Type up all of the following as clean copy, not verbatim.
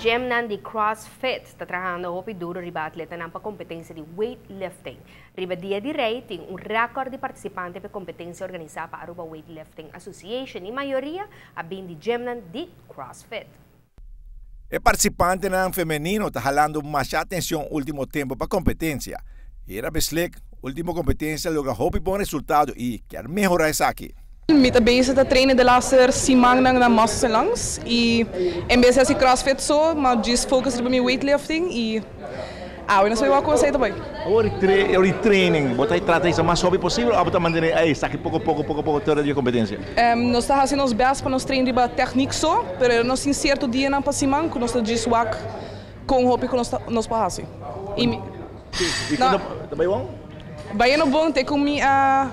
Gemnan de CrossFit está trabajando hopi duro riba atleta na competência de weightlifting. Riba dia de rei tem recorde de participantes para competência organizada para a Aruba Weightlifting Association e maioria a bem de Gemnan de CrossFit. O participante na feminino está jalando mais atenção último tempo para competência. Era beslek, última competência logra hopi bom resultado e quer melhorar isso aqui. Met de bezig te trainen de laatste 6 maanden na massa langs. E em vez de CrossFit zo, maar just focus op mijn weightlifting e não sei o que você também. O training, você trata isso o mais rápido possível ou você mantém aí, está aqui pouco toda a competência? Nós estamos fazendo os best para nós treinar de técnica só, mas nós em certo dia na passimang, que nós just wak com o que nós passamos. E quando também bom? Bem no bom, tem como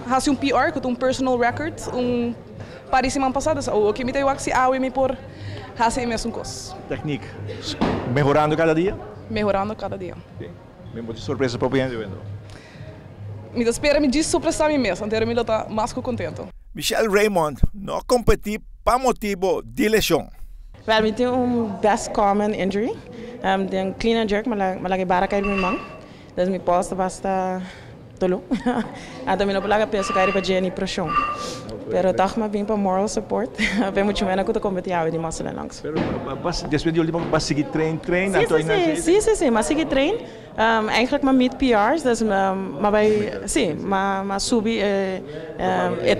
fazer PR, que é personal record, para semana passada, o que me tem que fazer me por fazer mesmo coisa. Técnica, melhorando cada dia? Melhorando cada dia. Mesmo de surpresa para o cliente, me espera me diz surpresa a mim mesmo, então eu estou mais contente. Michelle Raymond não compete para motivo de lesão. Well, we do best common injury. Den clean and jerk, malagi barakay mi mang. Das mi posta basta tolo. Ato mi no palaga penso que para Jenny pressão. Pero tak ma vim para moral support. Bem muito menos que eu competir a de massa langs. Pero depois de último pas seguir trein. Sim, mas seguir trein. Eigenlijk maar met PR's, dus maar bij, sim, maar subi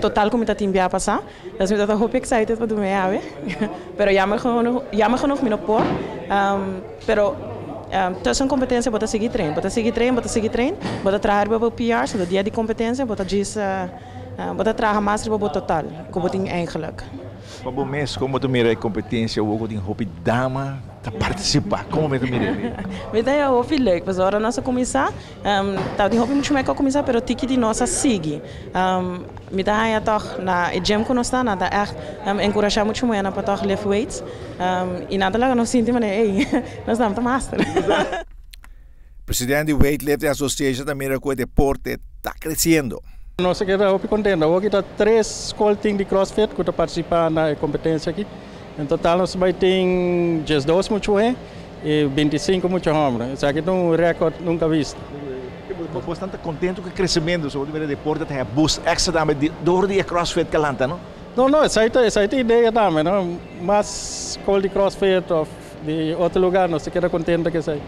total como está team via passar, dus me dat hoop excited para do meia, pero jammer genoeg me no por, pero tussen competência bota seguir trein, bota trabalhar para PR's, do dia de competência bota diz, bota trabalhar mais para total, como tem eigenlijk. Para o mês, como tu mira a competência, o tem hope dama para participar, como tu mira? Me dá eu hope leuk, mas agora nós começar, tá tem hope muito mais que começar, pero tiki de nossa sigue, me dá aí toch na gym que nós está, nada é encorajar muito mais na para toch lift weights, e nada lá nós sentimos né, ei, nós damos master. Presidente do Weightlifting Association também que o deporte está crescendo. Nós queremos contente. Hoje está 3 escolas de CrossFit que estão participando na competência aqui. Em total nós vai ter 12 muito e 25 muito homens. Isso aqui é recorde nunca visto. Estou bastante contente com o crescimento sobre o deporte. Tem a boost extra também do CrossFit que lanta, não? Não, essa é a ideia também, não? Mas escola de CrossFit ou de outro lugar nós queremos contente que isso aí.